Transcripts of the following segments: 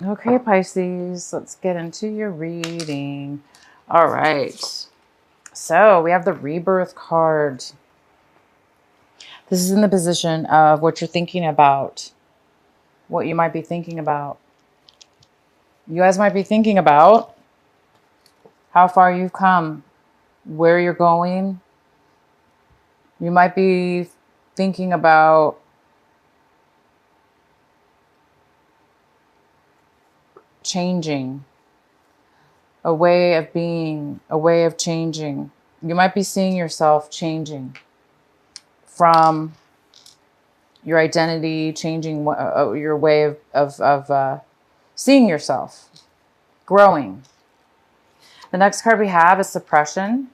Okay, Pisces, let's get into your reading. All right. So we have the rebirth card. This is in the position of what you're thinking about, what you might be thinking about. You guys might be thinking about how far you've come, where you're going. You might be thinking about changing, a way of being, a way of changing. You might be seeing yourself changing from your identity, changing your way of seeing yourself, growing. The next card we have is suppression.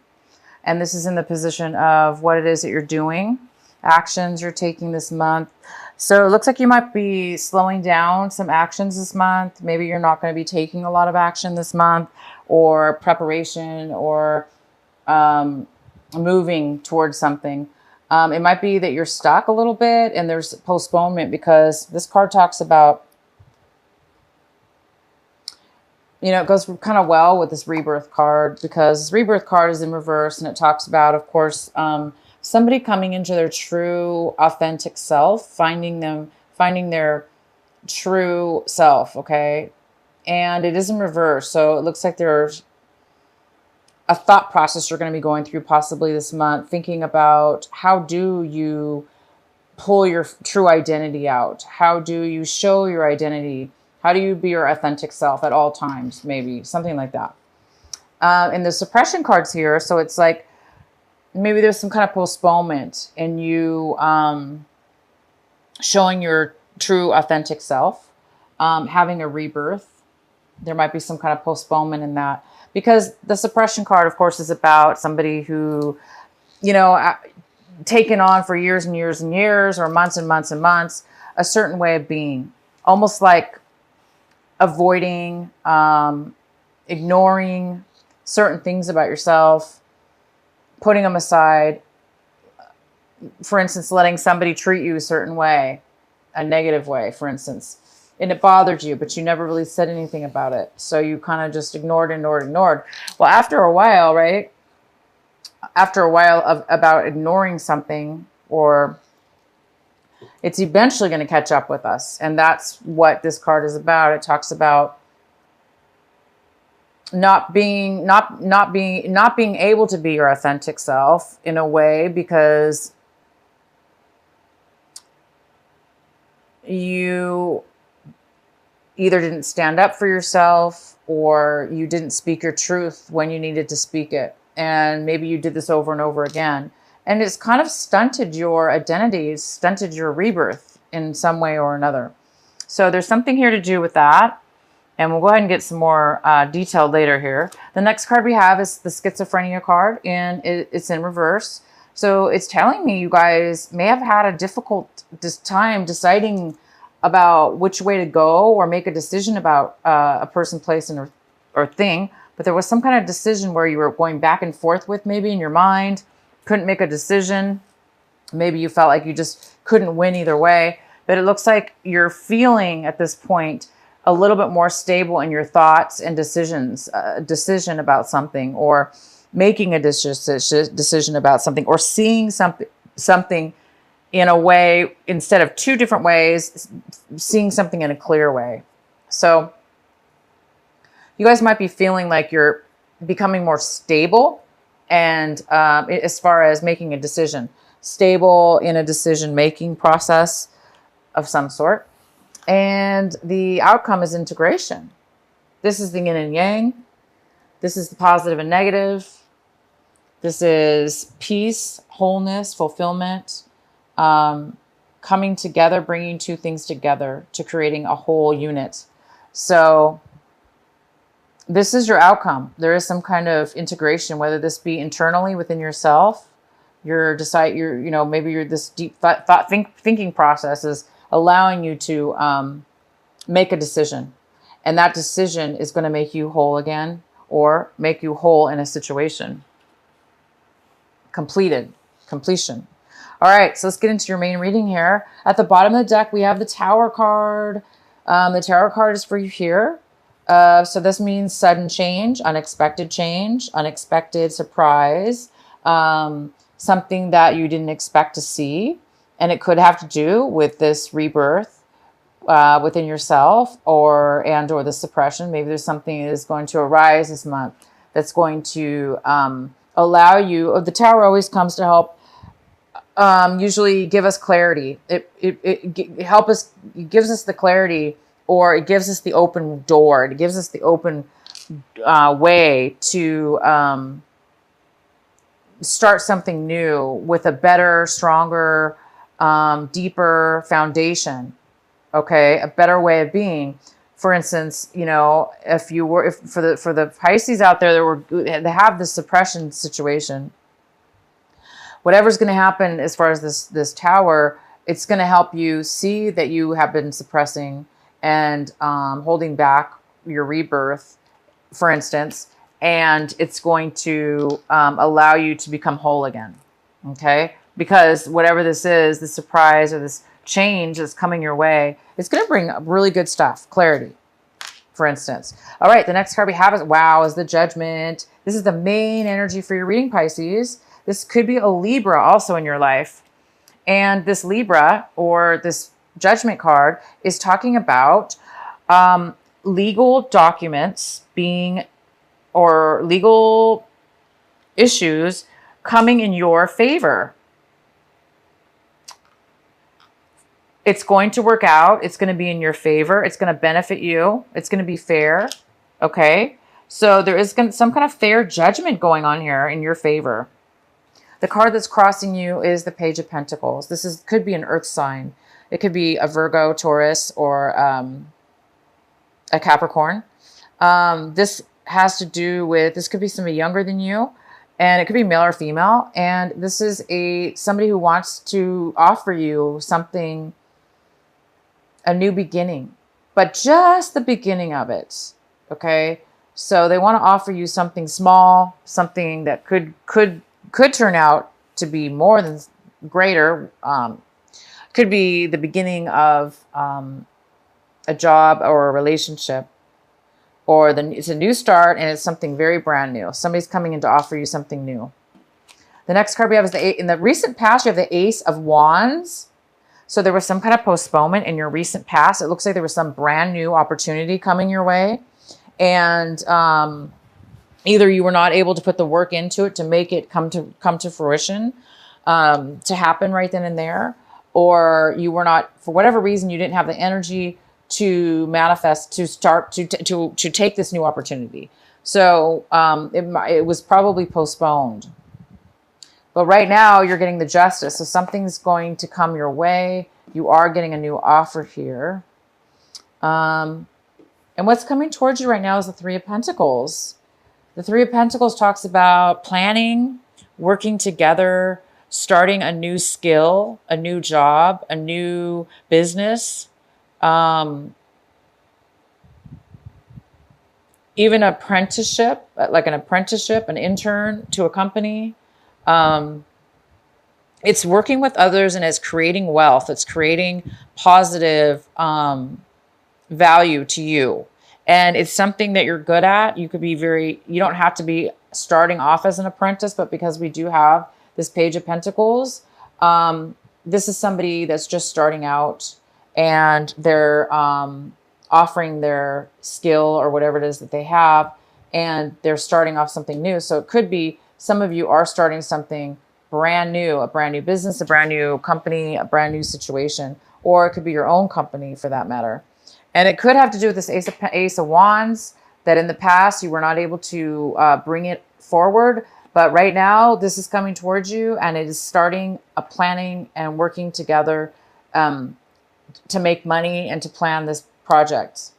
And this is in the position of what it is that you're doing, actions you're taking this month. So it looks like you might be slowing down some actions this month. Maybe you're not going to be taking a lot of action this month, or preparation, or moving towards something. It might be that you're stuck a little bit and there's postponement, because this card talks about, it goes kind of well with this rebirth card, because this rebirth card is in reverse, and it talks about, of course, somebody coming into their true, authentic self, finding their true self, okay? And it is in reverse, so it looks like there's a thought process you're going to be going through possibly this month, thinking about how do you pull your true identity out? How do you show your identity? How do you be your authentic self at all times? Maybe something like that. And the suppression cards here, so it's like maybe there's some kind of postponement in you showing your true authentic self, having a rebirth. There might be some kind of postponement in that, because the suppression card, of course, is about somebody who, taken on for years and years and years, or months and months and months, a certain way of being, almost like avoiding, ignoring certain things about yourself, putting them aside. For instance, letting somebody treat you a certain way, a negative way, for instance, and it bothered you, but you never really said anything about it. So you kind of just ignored. Well, after a while, right? After a while of about ignoring something, or it's eventually going to catch up with us. And that's what this card is about. It talks about not being able to be your authentic self in a way, because you either didn't stand up for yourself, or you didn't speak your truth when you needed to speak it. And maybe you did this over and over again. And it's kind of stunted your identity, stunted your rebirth in some way or another. So there's something here to do with that. And we'll go ahead and get some more detail later here. The next card we have is the schizophrenia card, and it's in reverse. So it's telling me you guys may have had a difficult time deciding about which way to go, or make a decision about a person, place, or thing. But there was some kind of decision where you were going back and forth with, maybe in your mind, couldn't make a decision. Maybe you felt like you just couldn't win either way. But it looks like you're feeling at this point a little bit more stable in your thoughts and decisions, decision about something, or making a decision about something, or seeing something in a way, instead of two different ways, seeing something in a clear way. So you guys might be feeling like you're becoming more stable, and as far as making a decision, stable in a decision-making process of some sort. And the outcome is integration. This is the yin and yang. This is the positive and negative. This is peace, wholeness, fulfillment, coming together, bringing two things together to creating a whole unit. So this is your outcome. There is some kind of integration, whether this be internally within yourself, maybe you're this deep thinking process is allowing you to make a decision. And that decision is going to make you whole again, or make you whole in a situation. Completion. All right, so let's get into your main reading here. At the bottom of the deck, we have the Tower card. The tarot card is for you here. So this means sudden change, unexpected surprise, something that you didn't expect to see. And it could have to do with this rebirth within yourself or the suppression. Maybe there's something that is going to arise this month that's going to allow you. The tower always comes to help usually give us clarity. It gives us the clarity, or it gives us the open door. It gives us the open way to start something new with a better, stronger, deeper foundation. Okay, a better way of being. For instance, you know, if for the Pisces out there that have this suppression situation, whatever's going to happen as far as this tower, it's going to help you see that you have been suppressing and holding back your rebirth, for instance, and it's going to allow you to become whole again. Okay, because whatever this is, the surprise or this change that's coming your way, it's going to bring really good stuff, clarity, for instance. All right, the next card we have is the Judgment. This is the main energy for your reading, Pisces. This could be a Libra also in your life. And this Libra, or this Judgment card, is talking about legal documents or legal issues coming in your favor. It's going to work out. It's going to be in your favor. It's going to benefit you. It's going to be fair. Okay. So there is some kind of fair judgment going on here in your favor. The card that's crossing you is the Page of Pentacles. Could be an earth sign. It could be a Virgo, Taurus, or a Capricorn. This has to do with, this could be somebody younger than you, and it could be male or female. And this is somebody who wants to offer you something, a new beginning, but just the beginning of it. Okay. So they want to offer you something small, something that could turn out to be more than greater. Could be the beginning of a job or a relationship, or it's a new start and it's something very brand new. Somebody's coming in to offer you something new. The next card we have is in the recent past, you have the Ace of Wands. So there was some kind of postponement in your recent past. It looks like there was some brand new opportunity coming your way. And either you were not able to put the work into it to make it come to fruition, to happen right then and there, or you were not, for whatever reason, you didn't have the energy to manifest, to start to take this new opportunity. So it was probably postponed. But right now you're getting the Justice. So something's going to come your way. You are getting a new offer here. And what's coming towards you right now is the Three of Pentacles. The Three of Pentacles talks about planning, working together, starting a new skill, a new job, a new business, even apprenticeship, like an apprenticeship, an intern to a company. It's working with others, and it's creating wealth. It's creating positive value to you. And it's something that you're good at. You don't have to be starting off as an apprentice, but because we do have this Page of Pentacles, this is somebody that's just starting out, and they're offering their skill or whatever it is that they have, and they're starting off something new. So it could be some of you are starting something brand new, a brand new business, a brand new company, a brand new situation, or it could be your own company for that matter. And it could have to do with this Ace of Wands, that in the past you were not able to bring it forward. But right now this is coming towards you, and it is starting a planning and working together to make money and to plan this project.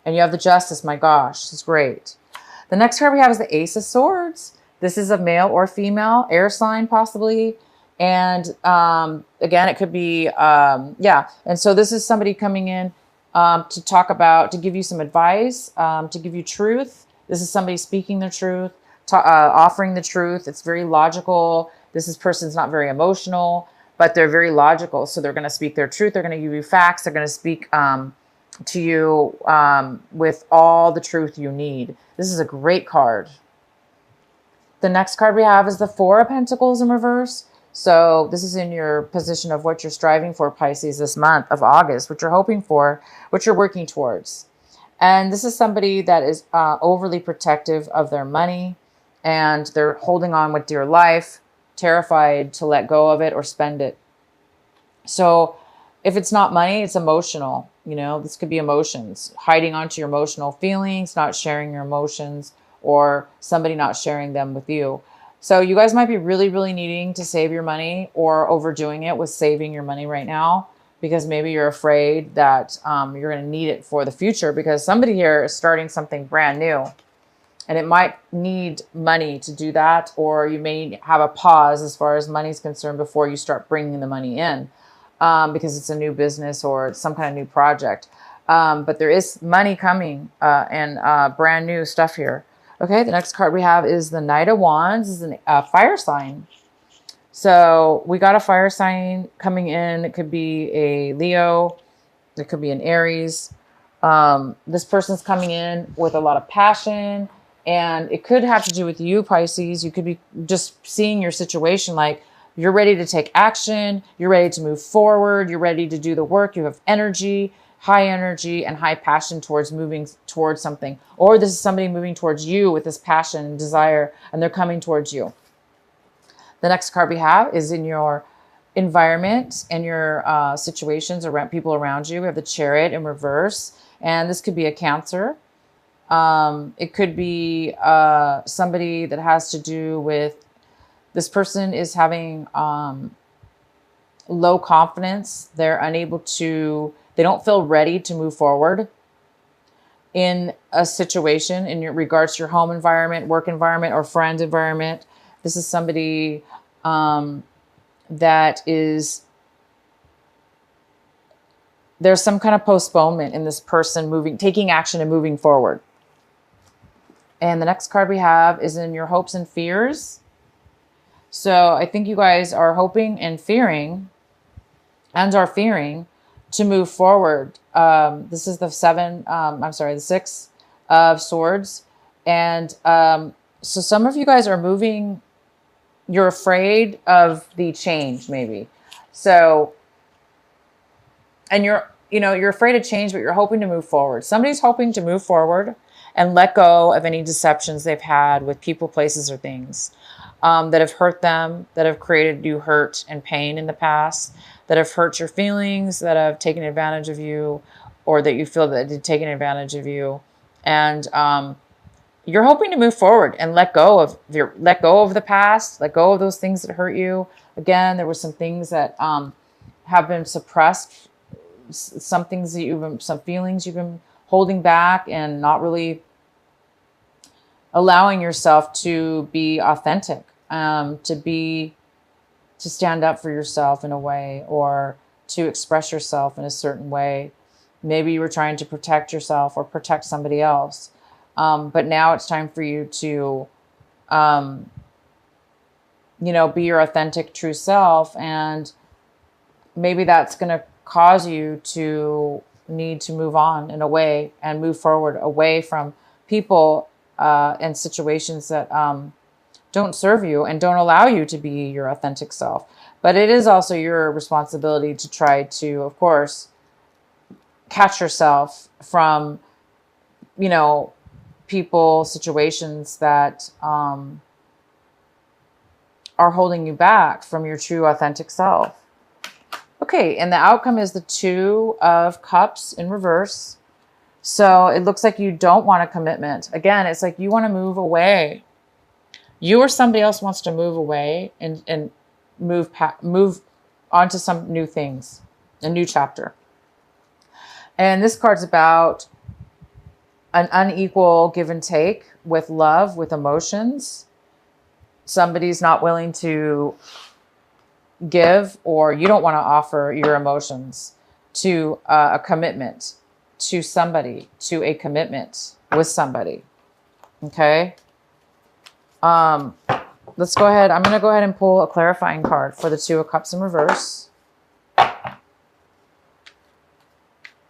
And you have the Justice. My gosh, it's great. The next card we have is the Ace of Swords. This is a male or female, air sign possibly. And again, it could be, yeah. And so this is somebody coming in to give you some advice, to give you truth. This is somebody speaking the truth, offering the truth. It's very logical. This person's not very emotional. but they're very logical. So they're going to speak their truth. They're going to give you facts. They're going to speak to you with all the truth you need. This is a great card. The next card we have is the Four of Pentacles in reverse. So this is in your position of what you're striving for, Pisces, this month of August, what you're hoping for, what you're working towards. And this is somebody that is overly protective of their money, and they're holding on with dear life, terrified to let go of it or spend it. So if it's not money, it's emotional. You know, this could be emotions, hiding onto your emotional feelings, not sharing your emotions, or somebody not sharing them with you. So you guys might be really, really needing to save your money or overdoing it with saving your money right now, because maybe you're afraid that you're going to need it for the future, because somebody here is starting something brand new and it might need money to do that. Or you may have a pause as far as money is concerned before you start bringing the money in because it's a new business or it's some kind of new project. But there is money coming and brand new stuff here. Okay, the next card we have is the Knight of Wands. This is a fire sign. So we got a fire sign coming in. It could be a Leo. It could be an Aries. This person's coming in with a lot of passion. And it could have to do with you, Pisces. You could be just seeing your situation like you're ready to take action. You're ready to move forward. You're ready to do the work. You have energy, high energy and high passion towards moving towards something. Or this is somebody moving towards you with this passion and desire, and they're coming towards you. The next card we have is in your environment and your situations around people around you. We have the Chariot in reverse, and this could be a Cancer. It could be somebody that has to do with this person is having low confidence. They're unable to, they don't feel ready to move forward in a situation in your regards to your home environment, work environment, or friend environment. This is somebody that is, there's some kind of postponement in this person taking action and moving forward. And the next card we have is in your hopes and fears. So I think you guys are hoping and fearing to move forward. This is the the Six of Swords. And so some of you guys are moving, you're afraid of the change maybe. So, and you're afraid of change, but you're hoping to move forward. Somebody's hoping to move forward and let go of any deceptions they've had with people, places, or things that have hurt them, that have created you hurt and pain in the past, that have hurt your feelings, that have taken advantage of you, or that you feel that they've taken advantage of you. And you're hoping to move forward and let go of the past, let go of those things that hurt you. Again, there were some things that have been suppressed, some feelings you've been holding back and not really allowing yourself to be authentic, to stand up for yourself in a way, or to express yourself in a certain way. Maybe you were trying to protect yourself or protect somebody else. But now it's time for you to, be your authentic, true self. And maybe that's going to cause you to need to move on in a way and move forward away from people and situations that don't serve you and don't allow you to be your authentic self. But it is also your responsibility to try to, of course, catch yourself from, people, situations that are holding you back from your true authentic self. Okay, and the outcome is the Two of Cups in reverse. So it looks like you don't want a commitment. Again, it's like you want to move away. You or somebody else wants to move away and move on to some new things, a new chapter. And this card's about an unequal give and take with love, with emotions. Somebody's not willing to give, or you don't want to offer your emotions to a commitment to somebody, to a commitment with somebody. Okay. let's go ahead. I'm going to go ahead and pull a clarifying card for the Two of Cups in reverse.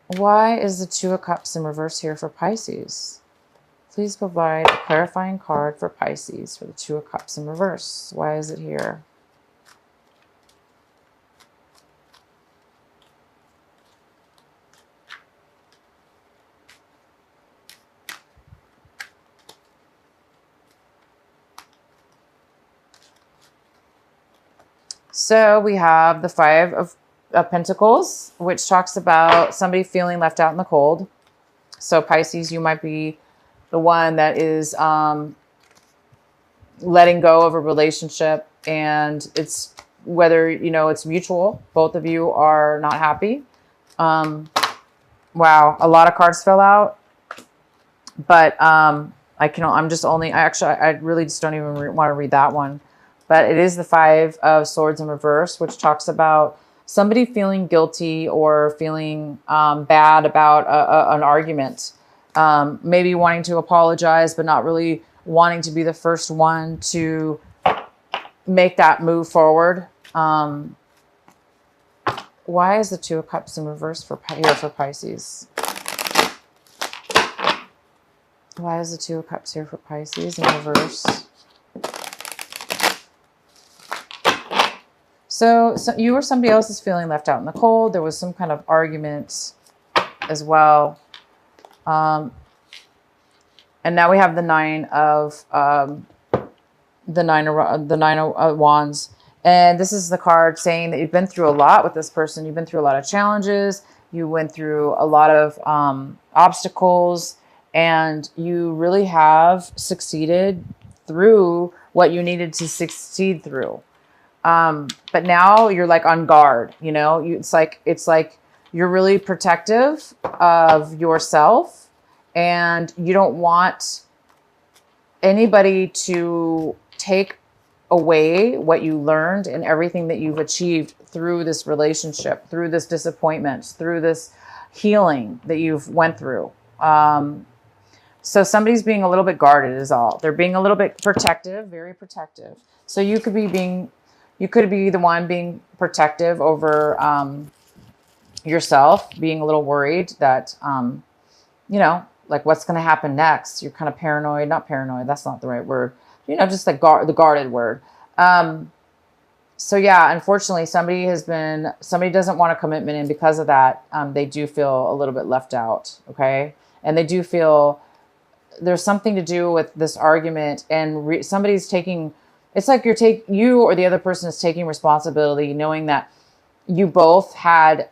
Why is the Two of Cups in reverse here for Pisces? Please provide a clarifying card for Pisces for the Two of Cups in reverse. Why is it here? So we have the Five of Pentacles, which talks about somebody feeling left out in the cold. So Pisces, you might be the one that is letting go of a relationship, and it's whether, you know, it's mutual. Both of you are not happy. Wow, a lot of cards fell out, but I really just don't even want to read that one. But it is the Five of Swords in reverse, which talks about somebody feeling guilty or feeling bad about an argument. Maybe wanting to apologize, but not really wanting to be the first one to make that move forward. Why is the Two of Cups in reverse here for Pisces? Why is the Two of Cups here for Pisces in reverse? So you or somebody else is feeling left out in the cold. There was some kind of argument as well. And now we have the Nine of Wands. And this is the card saying that you've been through a lot with this person. You've been through a lot of challenges. You went through a lot of obstacles, and you really have succeeded through what you needed to succeed through. But now you're like on guard, you know, it's like you're really protective of yourself, and you don't want anybody to take away what you learned and everything that you've achieved through this relationship, through this disappointment, through this healing that you've went through. So somebody's being a little bit guarded is all. They're being a little bit protective, very protective. So you could be the one being protective over yourself, being a little worried that, you know, like what's going to happen next. You're kind of paranoid, not paranoid. That's not the right word. You know, just like the guarded word. So yeah, unfortunately, somebody doesn't want a commitment. And because of that, they do feel a little bit left out. Okay. And they do feel there's something to do with this argument, and somebody's taking, it's like you or the other person is taking responsibility, knowing that you both had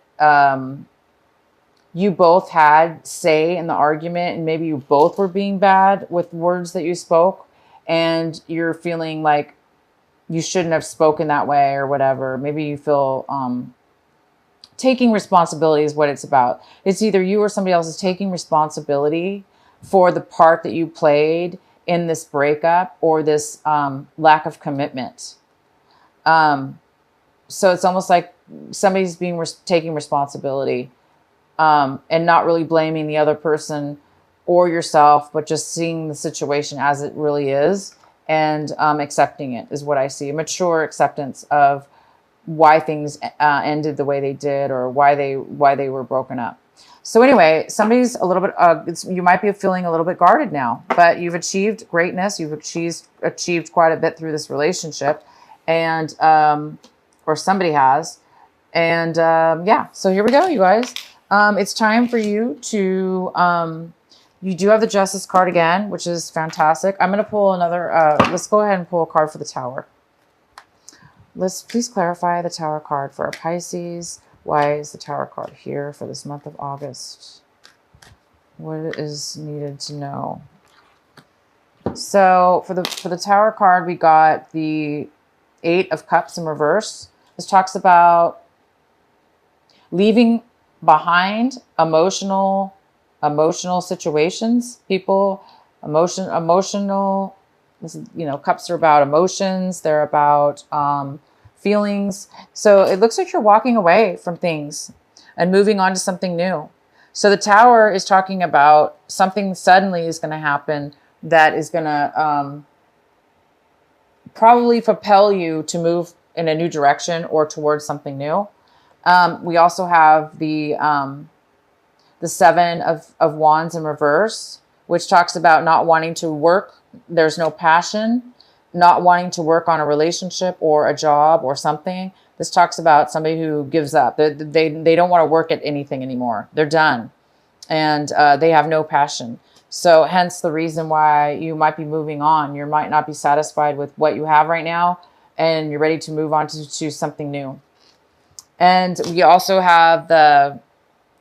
say in the argument, and maybe you both were being bad with words that you spoke, and you're feeling like you shouldn't have spoken that way or whatever. Maybe you feel taking responsibility is what it's about. It's either you or somebody else is taking responsibility for the part that you played in this breakup or this lack of commitment. So it's almost like somebody's taking responsibility and not really blaming the other person or yourself, but just seeing the situation as it really is and accepting it is what I see. A mature acceptance of why things ended the way they did, or why they were broken up. So anyway, somebody's a little bit, you might be feeling a little bit guarded now, but you've achieved greatness. You've achieved quite a bit through this relationship, and, or somebody has. And yeah, so here we go, you guys. It's time for you to, you do have the Justice card again, which is fantastic. I'm going to pull another, let's go ahead and pull a card for the Tower. Let's please clarify the Tower card for our Pisces. Why is the Tower card here for this month of August? What is needed to know? So for the Tower card, we got the Eight of Cups in reverse. This talks about leaving behind emotional situations, people, emotional. This is, you know, cups are about emotions. They're about feelings. So it looks like you're walking away from things and moving on to something new. So the Tower is talking about something suddenly is going to happen that is going to probably propel you to move in a new direction or towards something new. We also have the Seven of Wands in reverse, which talks about not wanting to work. There's no passion, not wanting to work on a relationship or a job or something. This talks about somebody who gives up. They don't want to work at anything anymore. They're done. And they have no passion. So hence the reason why you might be moving on. You might not be satisfied with what you have right now, and you're ready to move on to something new. And we also have the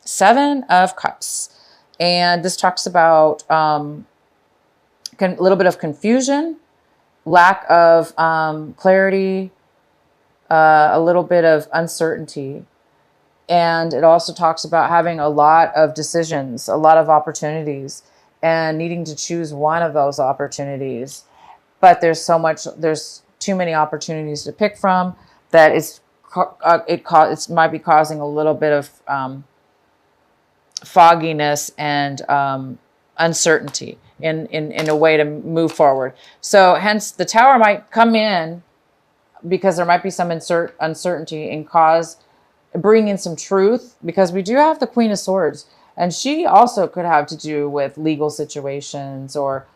Seven of Cups. And this talks about a little bit of confusion, lack of clarity, a little bit of uncertainty. And it also talks about having a lot of decisions, a lot of opportunities, and needing to choose one of those opportunities. But there's too many opportunities to pick from that it might be causing a little bit of fogginess and uncertainty in a way to move forward. So hence the Tower might come in because there might be some uncertainty and bring in some truth, because we do have the Queen of Swords, and she also could have to do with legal situations, or,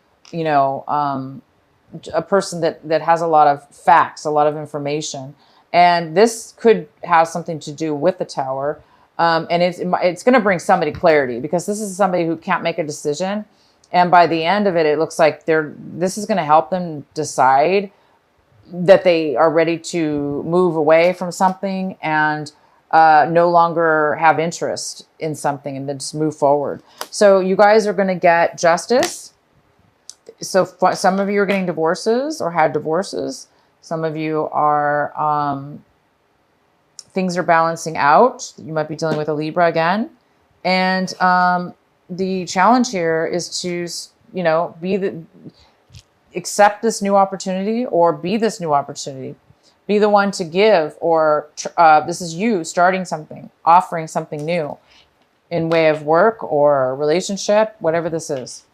a person that has a lot of facts, a lot of information. And this could have something to do with the Tower. And it's going to bring somebody clarity, because this is somebody who can't make a decision. And by the end of it, it looks like this is going to help them decide that they are ready to move away from something and no longer have interest in something, and then just move forward. So you guys are going to get justice. So some of you are getting divorces or had divorces. Some of you are, things are balancing out. You might be dealing with a Libra again. And the challenge here is to, accept this new opportunity, or be this new opportunity. Be the one to give, or this is you starting something, offering something new in way of work or relationship, whatever this is.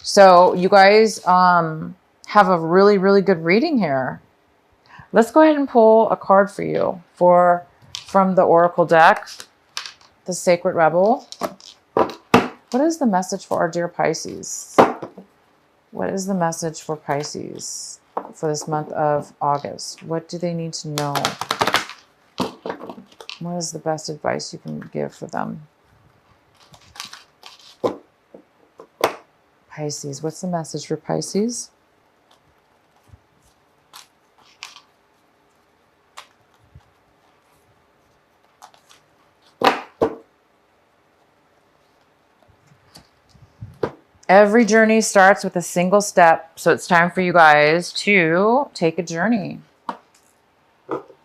So you guys have a really, really good reading here. Let's go ahead and pull a card for you from the Oracle deck, the Sacred Rebel. What is the message for our dear Pisces? What is the message for Pisces for this month of August? What do they need to know? What is the best advice you can give for them? Pisces, what's the message for Pisces? Every journey starts with a single step. So it's time for you guys to take a journey,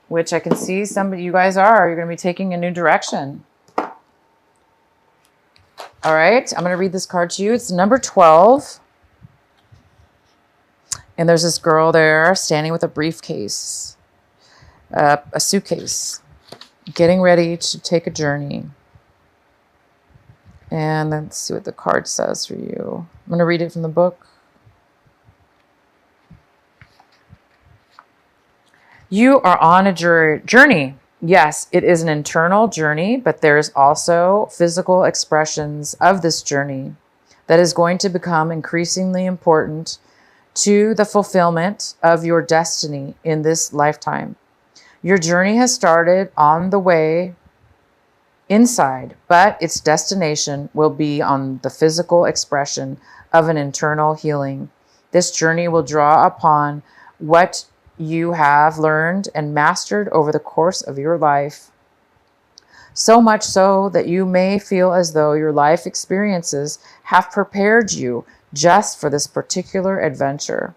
which I can see you guys are. You're going to be taking a new direction. All right. I'm going to read this card to you. It's number 12. And there's this girl there standing with a briefcase, a suitcase, getting ready to take a journey. And let's see what the card says for you. I'm going to read it from the book. You are on a journey. Yes, it is an internal journey, but there's also physical expressions of this journey that is going to become increasingly important to the fulfillment of your destiny in this lifetime. Your journey has started on the way inside, but its destination will be on the physical expression of an internal healing. This journey will draw upon what you have learned and mastered over the course of your life. So much so that you may feel as though your life experiences have prepared you just for this particular adventure.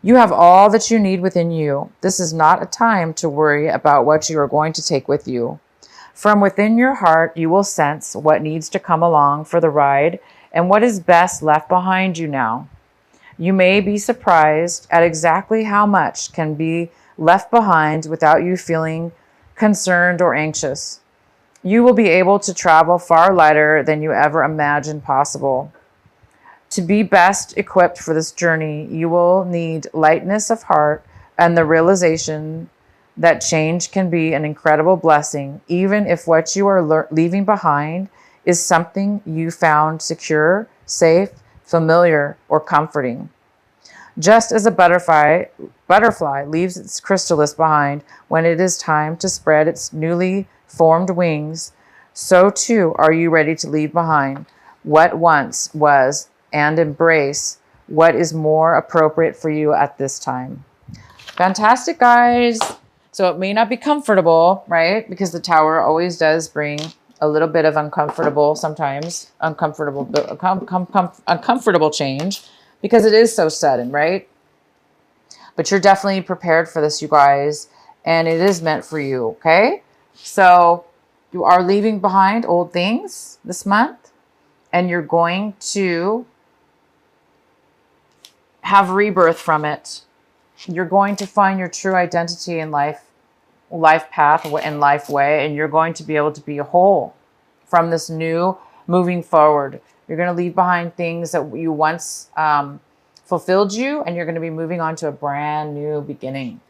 You have all that you need within you. This is not a time to worry about what you are going to take with you. From within your heart, you will sense what needs to come along for the ride and what is best left behind you now. You may be surprised at exactly how much can be left behind without you feeling concerned or anxious. You will be able to travel far lighter than you ever imagined possible. To be best equipped for this journey, you will need lightness of heart and the realization that change can be an incredible blessing, even if what you are leaving behind is something you found secure, safe, familiar, or comforting. Just as a butterfly leaves its chrysalis behind when it is time to spread its newly formed wings, so too are you ready to leave behind what once was and embrace what is more appropriate for you at this time. Fantastic, guys. So it may not be comfortable, right? Because the Tower always does bring a little bit of uncomfortable, sometimes uncomfortable change, because it is so sudden, right? But you're definitely prepared for this, you guys, and it is meant for you, okay? So you are leaving behind old things this month, and you're going to have rebirth from it. You're going to find your true identity in life path and life way, and you're going to be able to be whole from this new moving forward. You're going to leave behind things that you once fulfilled you, and you're going to be moving on to a brand new beginning.